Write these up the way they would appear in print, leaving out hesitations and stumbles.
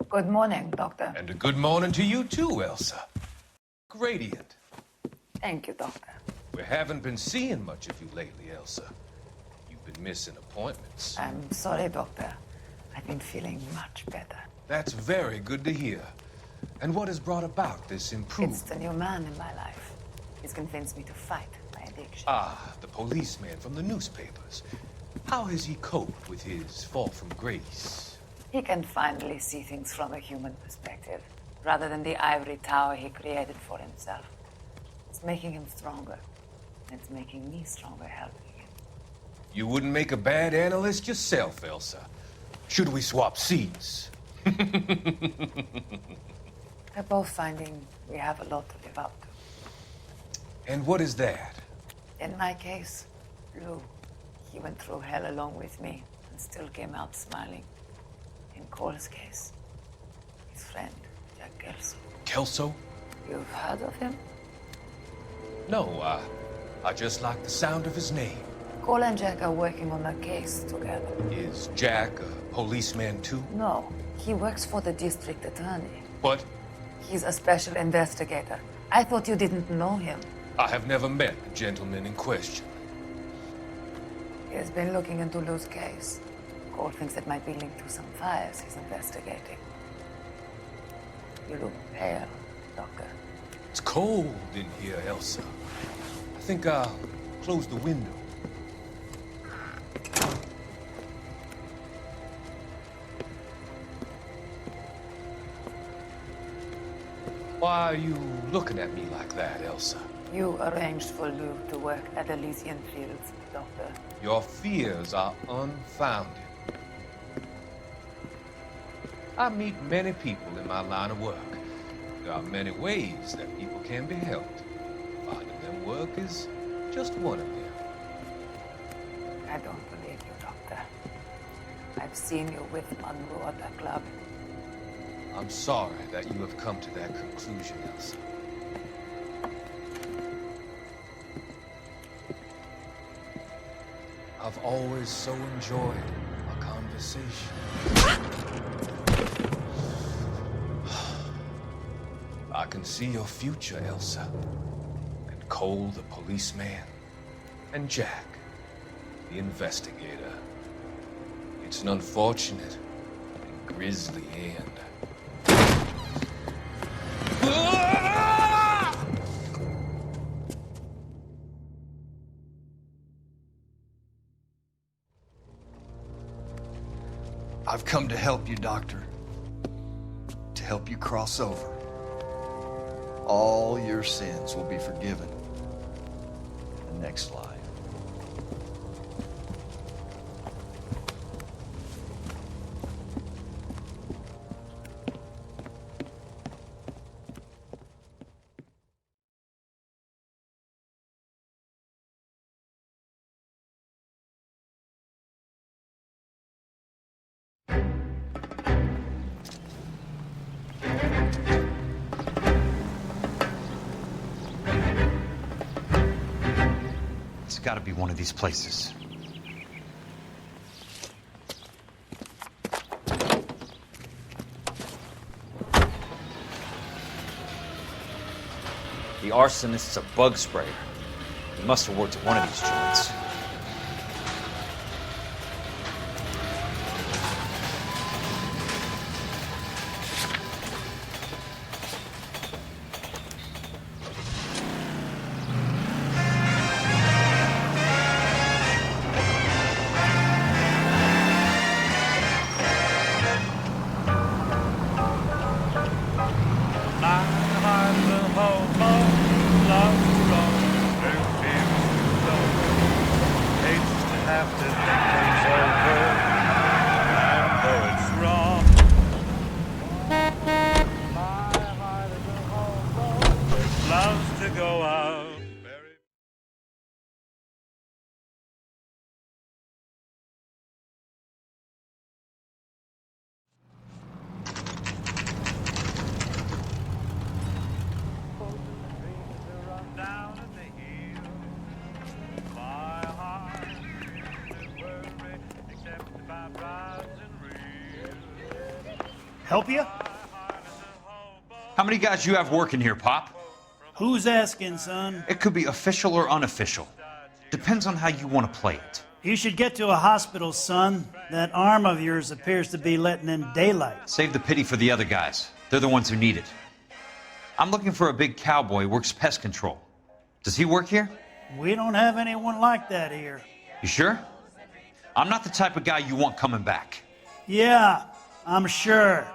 Good morning, Doctor. And a good morning to you too, Elsa. Gradient. Thank you, Doctor. We haven't been seeing much of you lately, Elsa. You've been missing appointments. I'm sorry, Doctor. I've been feeling much better. That's very good to hear. And what has brought about this improvement? It's the new man in my life. He's convinced me to fight my addiction. Ah, the policeman from the newspapers. How has he coped with his fall from grace? He can finally see things from a human perspective, rather than the ivory tower he created for himself. It's making him stronger. It's making me stronger helping him. You wouldn't make a bad analyst yourself, Elsa. Should we swap seats? We're both finding we have a lot to live up to. And what is that? In my case, Lou. He went through hell along with me and still came out smiling. In Cole's case, his friend, Jack Kelso. Kelso? You've heard of him? No, I just like the sound of his name. Cole and Jack are working on a case together. Is Jack a policeman too? No, he works for the district attorney. What? He's a special investigator. I thought you didn't know him. I have never met the gentleman in question. He has been looking into Lou's case. Cole thinks it might be linked to some fires he's investigating. You look pale, Doctor. It's cold in here, Elsa. I think I'll close the window. Why are you looking at me like that, Elsa? You arranged for Lou to work at Elysian Fields, Doctor. Your fears are unfounded. I meet many people in my line of work. There are many ways that people can be helped. Finding them work is just one of them. I don't believe you, Doctor. I've seen you with Monroe at the club. I'm sorry that you have come to that conclusion, Elsa. I've always so enjoyed a conversation. I can see your future, Elsa. And Cole, the policeman, and Jack, the investigator. It's an unfortunate and grisly end. I've come to help you, Doctor. To help you cross over. All your sins will be forgiven in the next life. It's got to be one of these places. The arsonist's a bug sprayer. He must have worked at one of these joints. Help you? How many guys you have working here, Pop? Who's asking, son? It could be official or unofficial. Depends on how you want to play it. You should get to a hospital, son. That arm of yours appears to be letting in daylight. Save the pity for the other guys. They're the ones who need it. I'm looking for a big cowboy who works pest control. Does he work here? We don't have anyone like that here. You sure? I'm not the type of guy you want coming back. Yeah, I'm sure.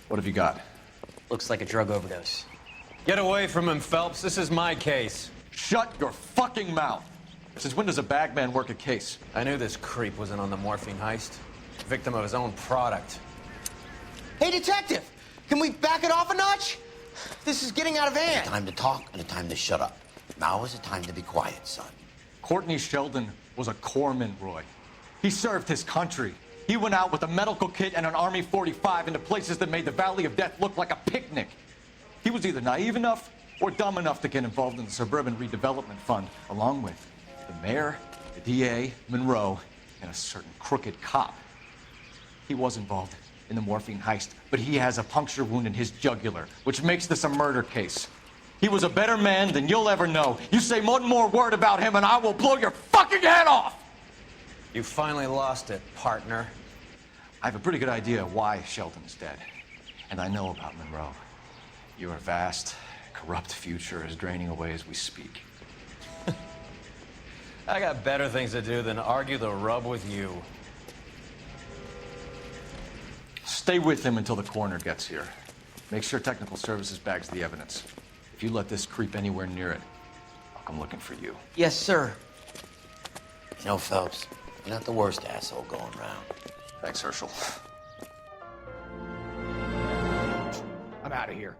What have you got? Looks like a drug overdose. Get away from him, Phelps. This is my case. Shut your fucking mouth. Since when does a bagman work a case? I knew this creep was in on the morphine heist. Victim of his own product. Hey, detective! Can we back it off a notch? This is getting out of hand. A time to talk and a time to shut up. Now is the time to be quiet, son. Courtney Sheldon was a corpsman, Roy. He served his country. He went out with a medical kit and an Army 45 into places that made the Valley of Death look like a picnic. He was either naive enough or dumb enough to get involved in the Suburban Redevelopment Fund, along with the mayor, the DA, Monroe, and a certain crooked cop. He was involved in the morphine heist, but he has a puncture wound in his jugular, which makes this a murder case. He was a better man than you'll ever know. You say one more word about him and I will blow your fucking head off! You finally lost it, partner. I have a pretty good idea why Sheldon's dead. And I know about Monroe. Your vast, corrupt future is draining away as we speak. I got better things to do than argue the rub with you. Stay with him until the coroner gets here. Make sure technical services bags the evidence. If you let this creep anywhere near it, I'll come looking for you. Yes, sir. You know, Phelps, you're not the worst asshole going around. Thanks, Herschel. I'm out of here.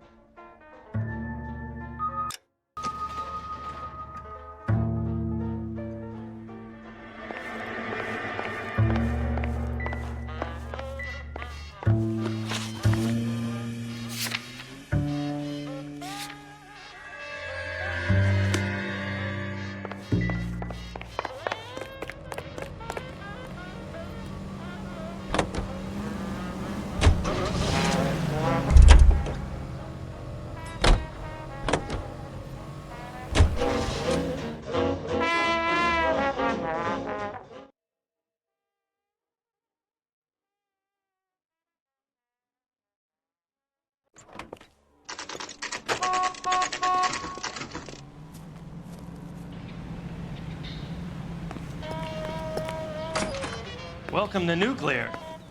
Welcome to Nuclear.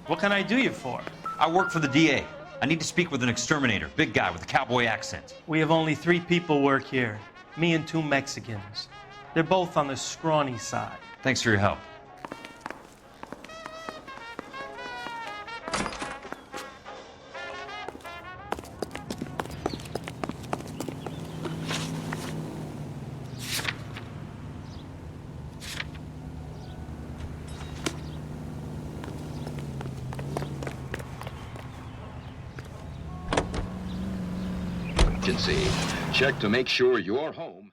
What can I do you for? I work for the DA. I need to speak with an exterminator, big guy with a cowboy accent. We have only 3 people work here. Me and 2 Mexicans. They're both on the scrawny side. Thanks for your help. Emergency. Check to make sure you're home.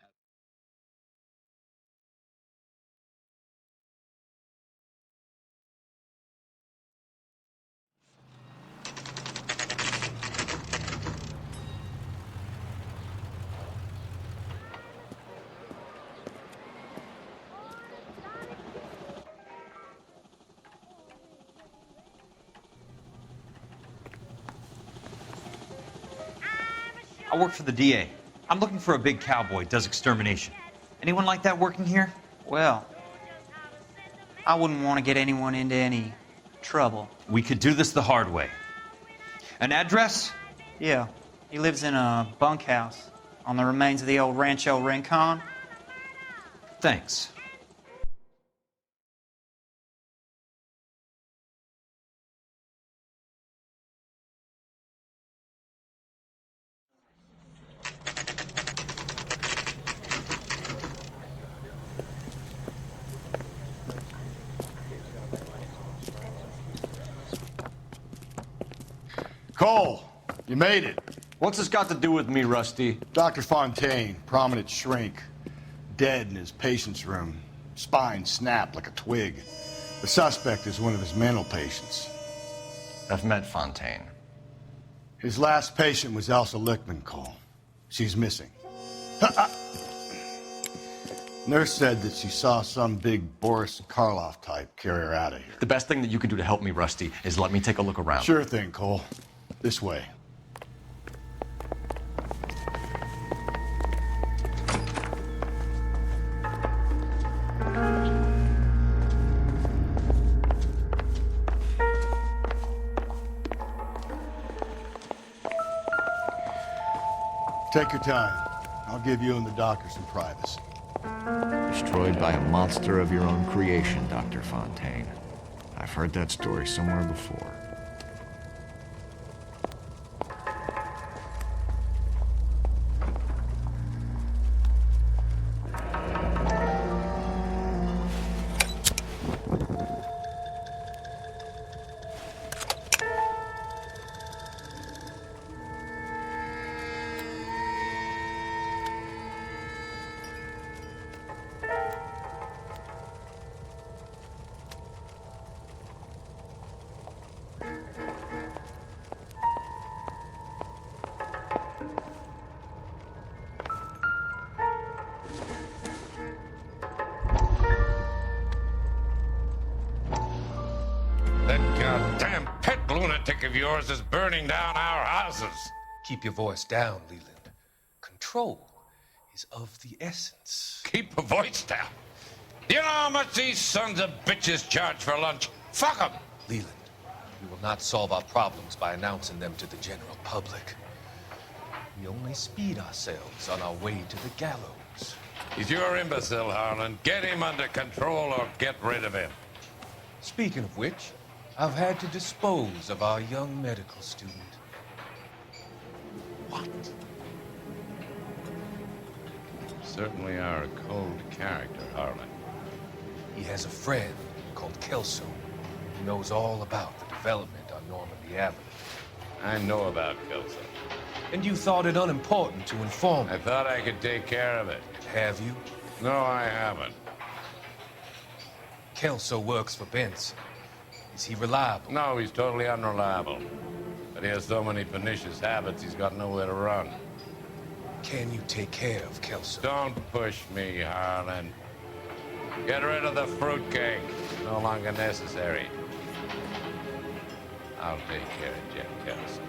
I work for the DA. I'm looking for a big cowboy, does extermination. Anyone like that working here? Well, I wouldn't want to get anyone into any trouble. We could do this the hard way. An address? Yeah, he lives in a bunkhouse on the remains of the old Rancho Rincon. Thanks. Cole, you made it. What's this got to do with me, Rusty? Dr. Fontaine, prominent shrink, dead in his patient's room. Spine snapped like a twig. The suspect is one of his mental patients. I've met Fontaine. His last patient was Elsa Lichtman, Cole. She's missing. Nurse said that she saw some big Boris Karloff type carry her out of here. The best thing that you can do to help me, Rusty, is let me take a look around. Sure thing, Cole. This way. Take your time. I'll give you and the doctor some privacy. Destroyed by a monster of your own creation, Dr. Fontaine. I've heard that story somewhere before. That goddamn pet lunatic of yours is burning down our houses. Keep your voice down, Leland. Control is of the essence. Keep your voice down. Do you know how much these sons of bitches charge for lunch? Fuck them. Leland, we will not solve our problems by announcing them to the general public. We only speed ourselves on our way to the gallows. He's your imbecile, Harlan. Get him under control or get rid of him. Speaking of which, I've had to dispose of our young medical student. What? Certainly are a cold character, Harlan. He has a friend called Kelso who knows all about the development on Normandy Avenue. I know about Kelso. And you thought it unimportant to inform me. I thought I could take care of it. Have you? No, I haven't. Kelso works for Benson. Is he reliable? No, he's totally unreliable. But he has so many pernicious habits, he's got nowhere to run. Can you take care of Kelso? Don't push me, Harlan. Get rid of the fruitcake. No longer necessary. I'll take care of Jeff Kelso.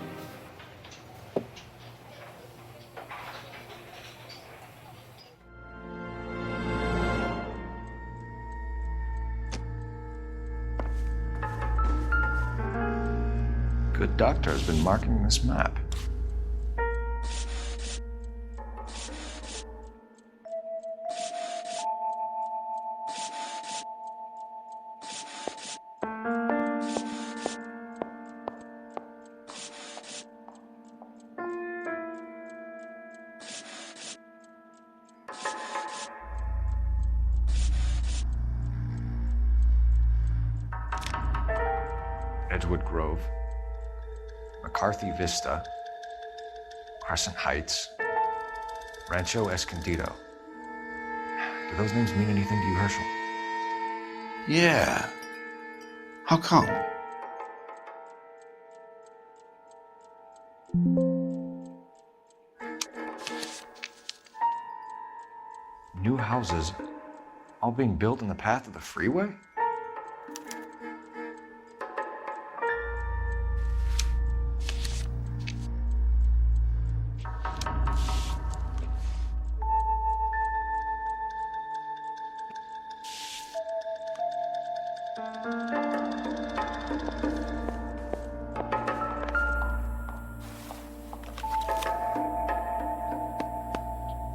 Good doctor has been marking this map. Edgewood Grove, McCarthy Vista, Crescent Heights, Rancho Escondido. Do those names mean anything to you, Herschel? Yeah. How come? New houses all being built in the path of the freeway?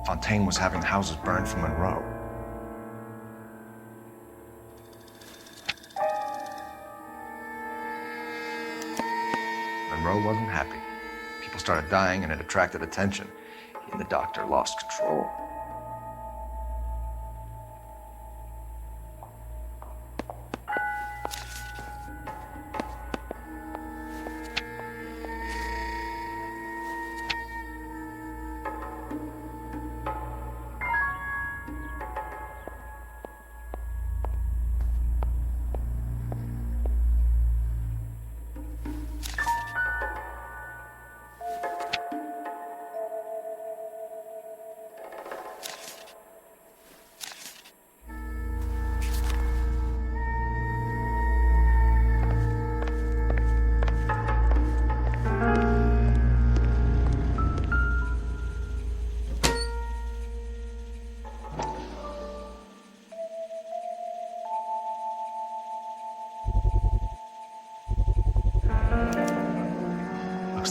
Fontaine was having houses burned for Monroe. Monroe wasn't happy. People started dying and it attracted attention. He and the doctor lost control.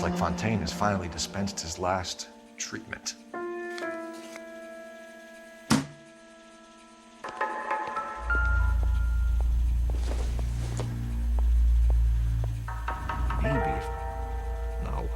like Fontaine has finally dispensed his last treatment. Maybe. No.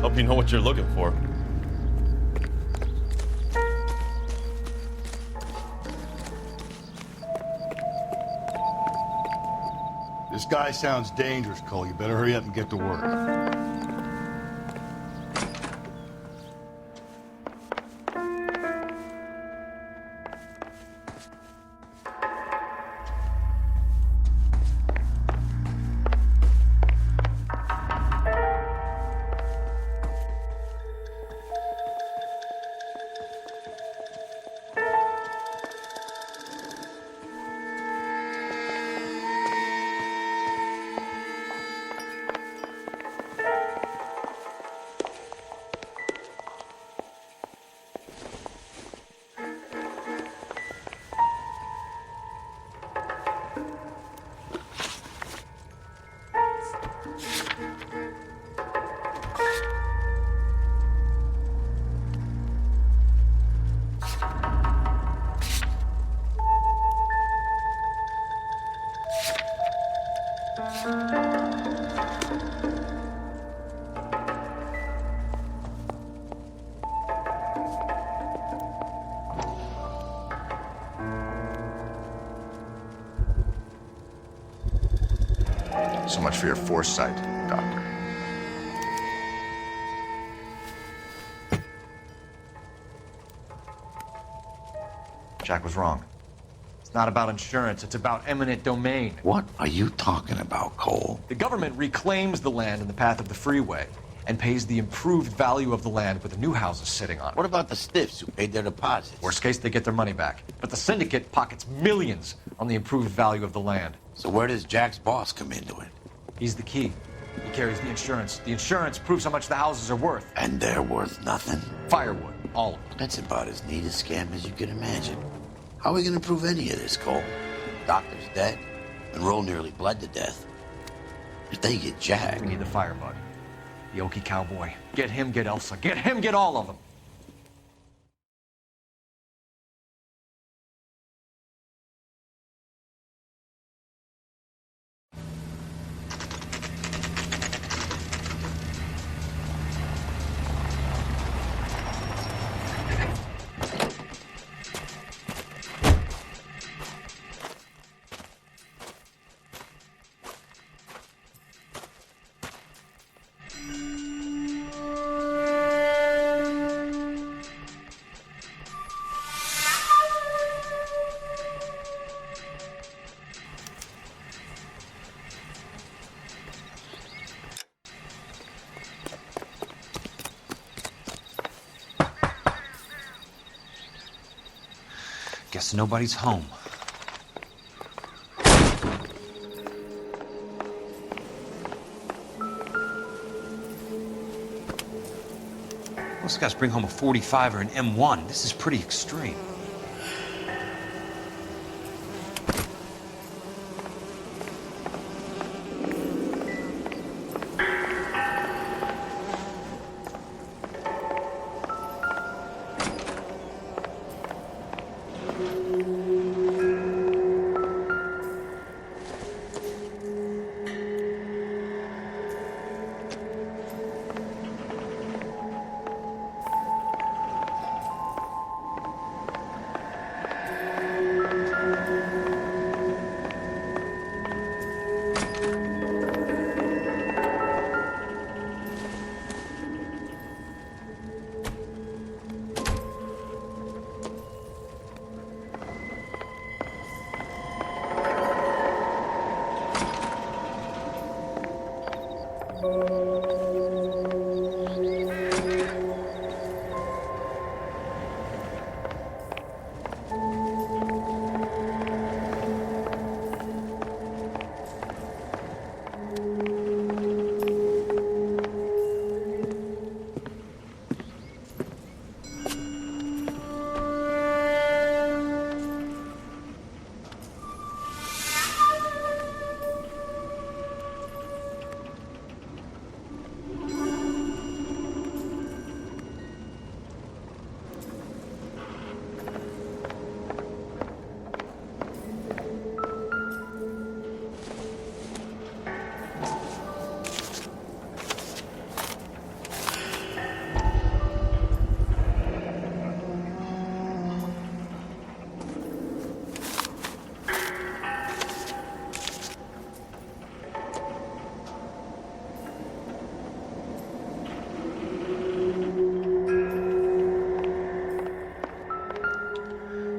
Hope you know what you're looking for. This guy sounds dangerous, Cole. You better hurry up and get to work. So much for your foresight, Doctor. Jack was wrong. It's not about insurance, it's about eminent domain. What are you talking about, Cole? The government reclaims the land in the path of the freeway and pays the improved value of the land with the new houses sitting on it. What about the stiffs who paid their deposits? Worst case, they get their money back. But the syndicate pockets millions on the improved value of the land. So where does Jack's boss come into it? He's the key. He carries the insurance. The insurance proves how much the houses are worth. And they're worth nothing? Firewood, all of it. That's about as neat a scam as you can imagine. How are we going to prove any of this, Cole? Doctor's dead. Monroe nearly bled to death. If they get Jack... We need the firebug. The Okie cowboy. Get him, get Elsa. Get him, get all of them. Guess nobody's home. Most guys bring home a 45 or an M1. This is pretty extreme.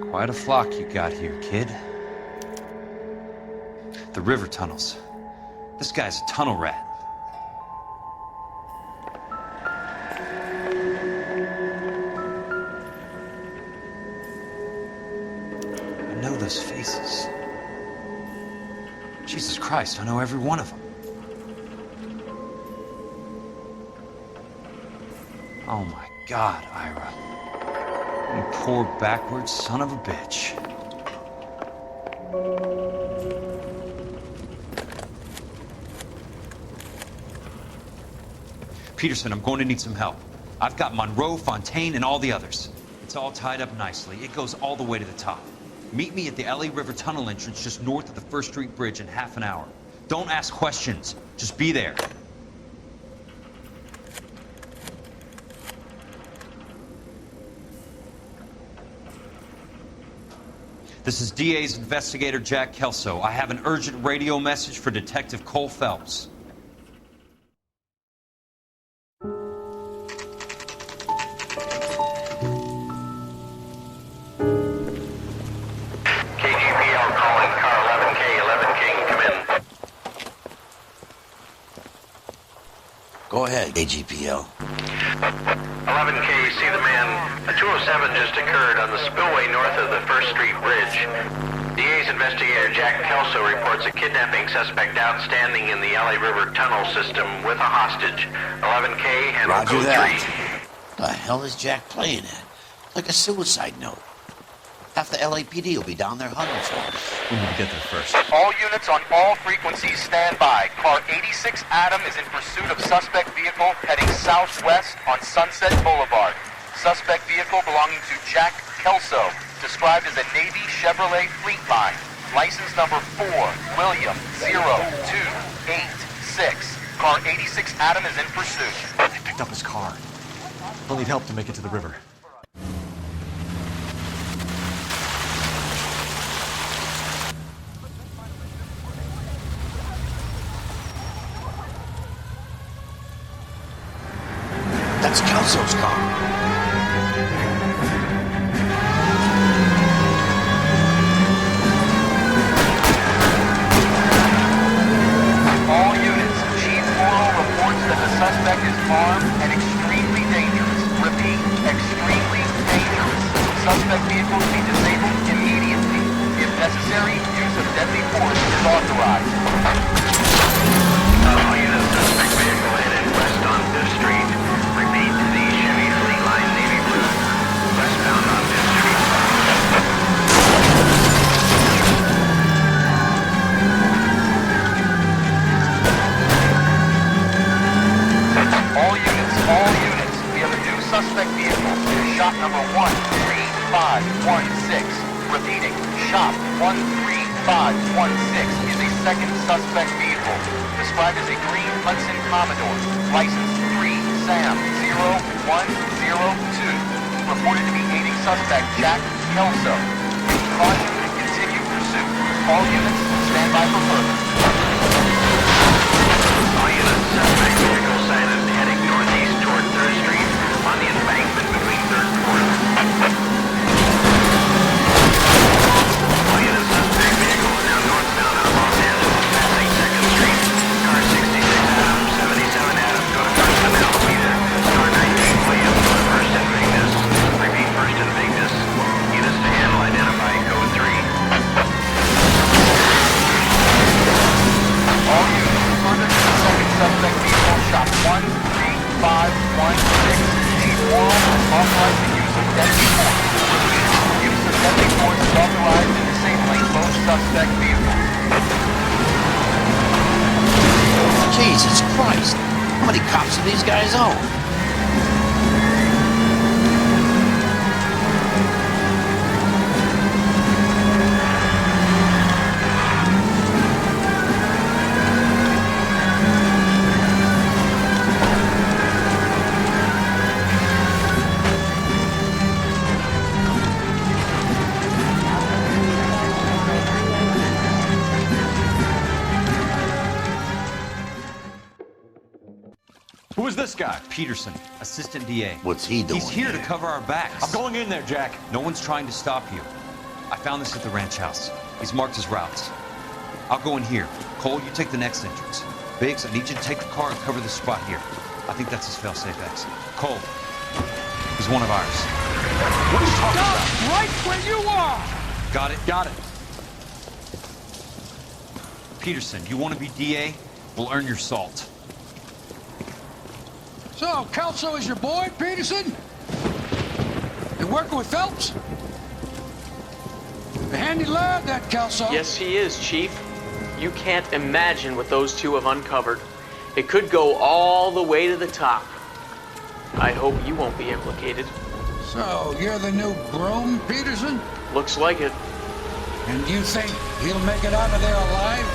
Quite a flock you got here, kid. The river tunnels. This guy's a tunnel rat. I know those faces. Jesus Christ, I know every one of them. Oh my God, Ira. You poor backward son of a bitch. Peterson, I'm going to need some help. I've got Monroe, Fontaine, and all the others. It's all tied up nicely. It goes all the way to the top. Meet me at the LA River Tunnel entrance just north of the 1st Street Bridge in half an hour. Don't ask questions. Just be there. This is DA's investigator Jack Kelso. I have an urgent radio message for Detective Cole Phelps. KGPL calling car 11K, 11K, come in. Go ahead, AGPL. 11K, see the man. A 207 just occurred on the spillway north of the 1st Street Bridge. DA's investigator Jack Kelso reports a kidnapping suspect outstanding in the LA River tunnel system with a hostage. 11K, handle Roger code that. 3. The hell is Jack playing at? Like a suicide note. Half the LAPD will be down there hunting for him. We need to get there first. All units on all frequencies stand by. Car 86 Adam is in pursuit of suspect vehicle heading southwest on Sunset Boulevard. Suspect vehicle belonging to Jack Kelso, described as a Navy Chevrolet Fleetline. License number 4, William 0286. Car 86 Adam is in pursuit. They picked up his car. He'll need help to make it to the river. That's Kelso's car. All units, Chief Morrow reports that the suspect is armed and extremely dangerous. Repeat, extremely dangerous. Suspect vehicle to be disabled immediately. force is authorized. All units, suspect vehicle headed west on 5th Street. Repeat, the Chevy Fleet Line Navy Blue. Westbound on 5th Street. All units, we have a new suspect vehicle. Shop number 13516. Repeating, shop 13516 is a second suspect vehicle, described as a green Hudson Commodore, license 3SAM0102, reported to be aiding suspect Jack Kelso. Caution, continue pursuit. All units, stand by for further. All units, suspect vehicle sighted heading northeast toward 3rd Street on the embankment between 3rd and 4th. All units, suspect vehicle is now northbound on Los Angeles, passing 2nd Street. Car 66 Adam, 77 Adam, go to 1st and Alameda. Car 19 Williams, go to 1st and Vignes. Repeat, 1st and Vignes. Units to handle, identify, code 3. All units, further to the second suspect vehicle, shop 13516. A moral authorized the use of deadly force. Use of deadly force is authorized in disabling both suspect vehicles. Jesus Christ. How many cops do these guys own? Who is this guy? Peterson, assistant DA. What's he doing? He's here to cover our backs. I'm going in there, Jack. No one's trying to stop you. I found this at the ranch house. He's marked his routes. I'll go in here. Cole, you take the next entrance. Biggs, I need you to take the car and cover this spot here. I think that's his fail-safe exit. Cole, he's one of ours. What are you talking about? Right where you are! Got it? Got it. Peterson, you want to be DA? We'll earn your salt. So, Kelso is your boy, Peterson? You working with Phelps? A handy lad, that Kelso. Yes, he is, Chief. You can't imagine what those two have uncovered. It could go all the way to the top. I hope you won't be implicated. So, you're the new groom, Peterson? Looks like it. And you think he'll make it out of there alive?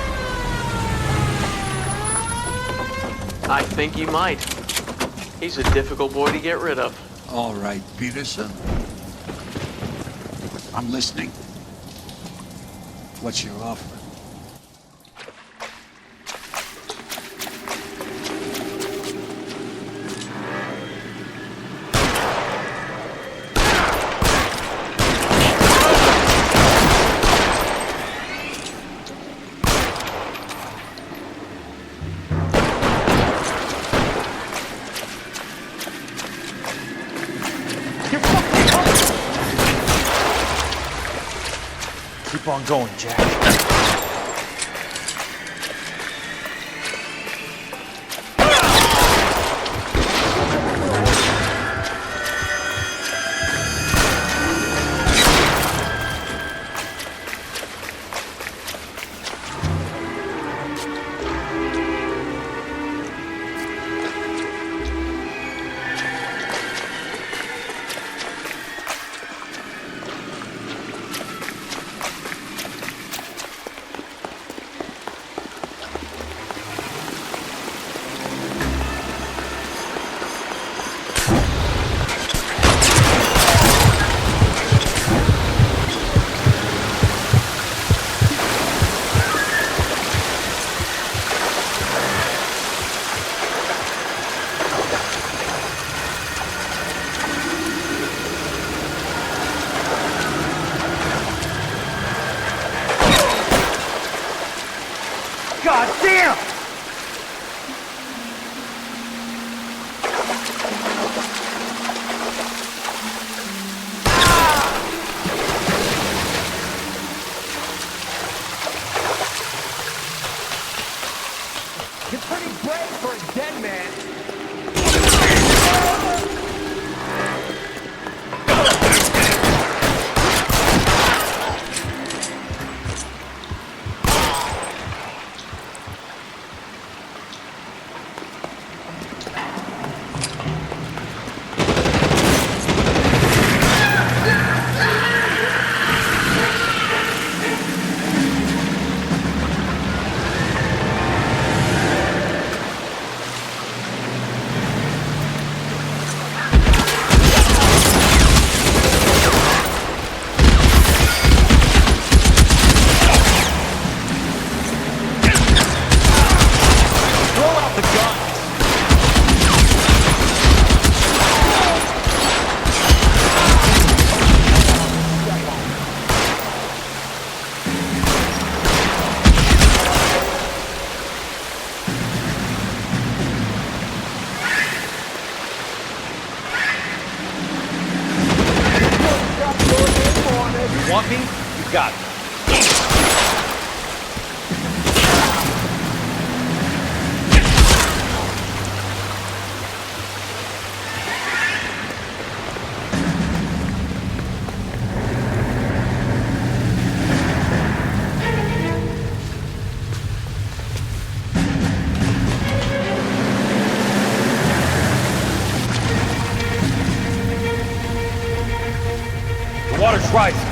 I think he might. He's a difficult boy to get rid of. All right, Peterson. I'm listening. What's your offer? Keep on going, Jack. God damn! brave for a dead man. Want me? You got me. The water's rising.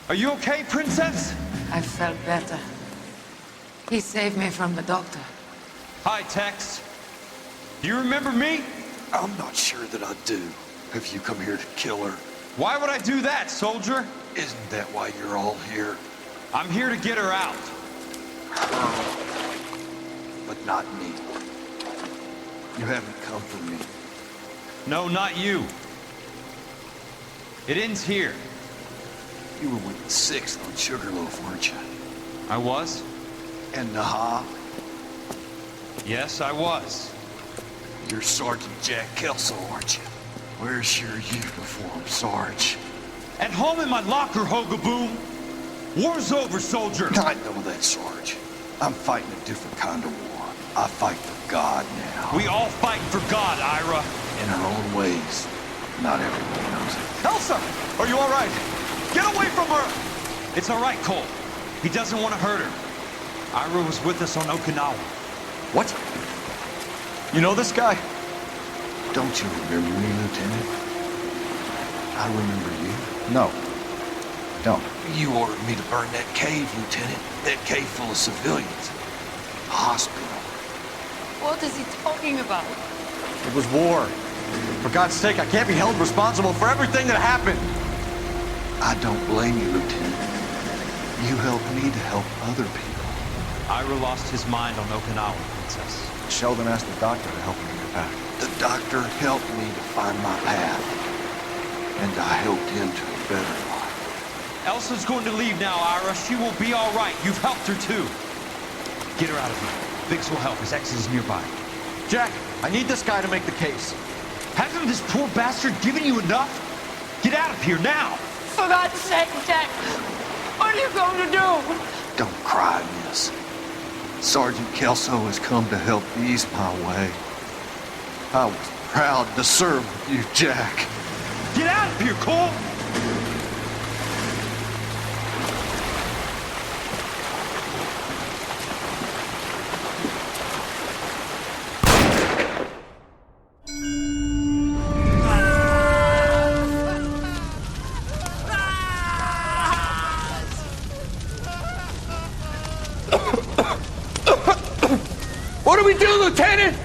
Are you okay, Princess? I felt better. He saved me from the doctor. Hi, Tex. Do you remember me? I'm not sure that I do. Have you come here to kill her? Why would I do that, soldier? Isn't that why you're all here? I'm here to get her out. But not me. You haven't come for me. No, not you. It ends here. You were with the 6th on Sugarloaf, weren't you? I was? And Naha? Yes, I was. You're Sergeant Jack Kelso, aren't you? Where's your uniform, Sarge? At home in my locker, Hogaboom. War's over, soldier. I know that, Sarge. I'm fighting a different kind of war. I fight for God now. We all fight for God, Ira. In our own ways. Not everyone knows it. Elsa! Are you all right? Get away from her! It's all right, Cole. He doesn't want to hurt her. Ira was with us on Okinawa. What? You know this guy? Don't you remember me, Lieutenant? I remember you. No. Don't. You ordered me to burn that cave, Lieutenant. That cave full of civilians. A hospital. What is he talking about? It was war. For God's sake, I can't be held responsible for everything that happened. I don't blame you, Lieutenant. You helped me to help other people. Ira lost his mind on Okinawa, Princess. Sheldon asked the doctor to help him get back. The doctor helped me to find my path. And I helped him to a better life. Elsa's going to leave now, Ira. She will be all right. You've helped her, too. Get her out of here. Biggs will help. His ex is nearby. Jack, I need this guy to make the case. Hasn't this poor bastard given you enough? Get out of here now! For God's sake, Jack! What are you going to do? Don't cry, miss. Sergeant Kelso has come to help ease my way. I was proud to serve with you, Jack. Get out of here, Cole! What do we do, Lieutenant?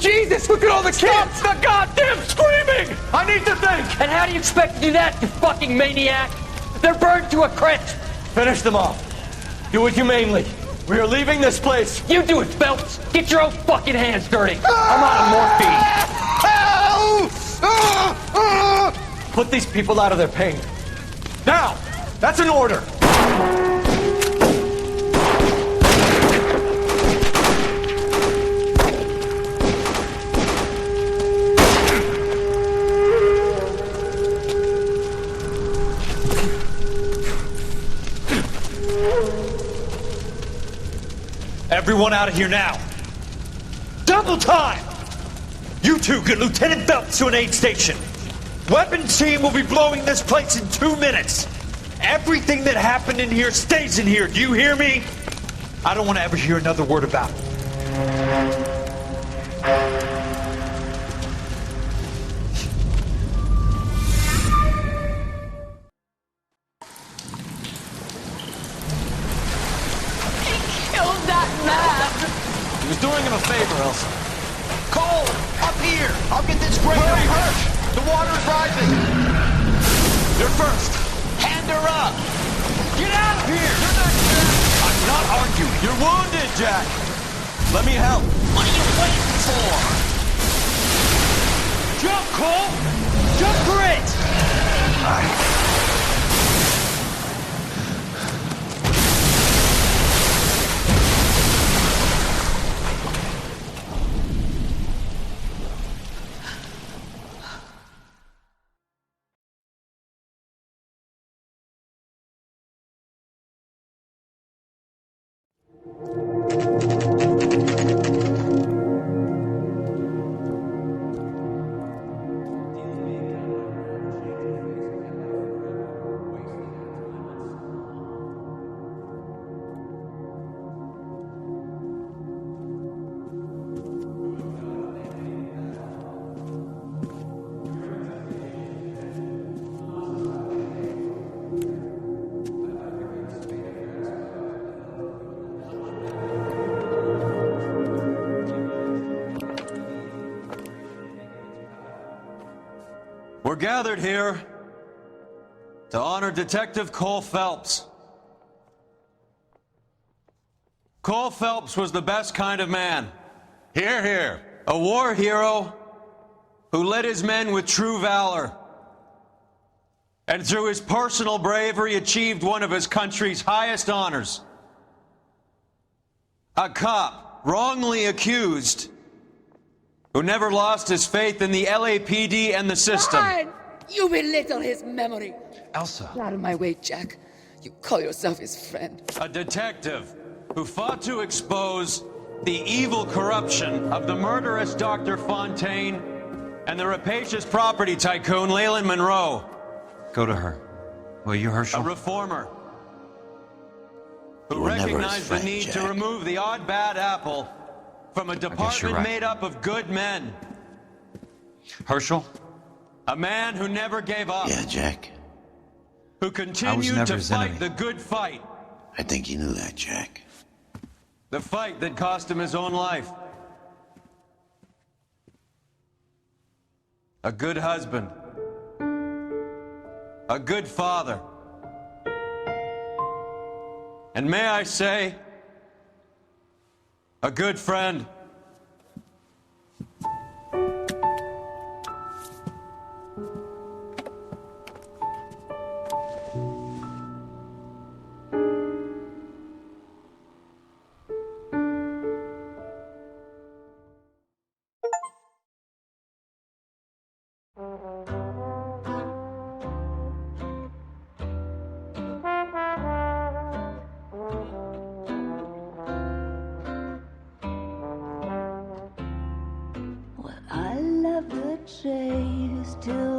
Jesus, look at all the kids! Stop the goddamn screaming! I need to think! And how do you expect to do that, you fucking maniac? They're burned to a crisp! Finish them off. Do it humanely. We are leaving this place. You do it, Phelps! Get your own fucking hands dirty! I'm out of morphine! Put these people out of their pain. Now! That's an order! Everyone out of here now! Double time! You two get Lieutenant Phelps to an aid station. Weapons team will be blowing this place in 2 minutes. Everything that happened in here stays in here. Do you hear me? I don't want to ever hear another word about it. He was doing him a favor, Elsa. Cole, up here! I'll get this grader. Hurry, hurt! The water's rising! You're first! Hand her up! Get out of here! You're not Jack! I'm not arguing. You're wounded, Jack! Let me help. What are you waiting for? Jump, Cole! Jump for it! We're gathered here to honor Detective Cole Phelps. Cole Phelps was the best kind of man. Hear, hear. A war hero who led his men with true valor. And through his personal bravery achieved one of his country's highest honors. A cop wrongly accused who never lost his faith in the LAPD and the system. Fine. You belittle his memory. Elsa. Get out of my way, Jack. You call yourself his friend. A detective who fought to expose the evil corruption of the murderous Dr. Fontaine and the rapacious property tycoon Leyland Monroe. Go to her. Will you, Herschel? A reformer You who were never his recognized friend, the need Jack. to remove the odd bad apple from a you're department right. made up of good men. Herschel? A man who never gave up. Yeah, Jack. Who continued never to his fight enemy. the good fight. I think you knew that, Jack. The fight that cost him his own life. A good husband. A good father. And may I say, a good friend. I love the chase till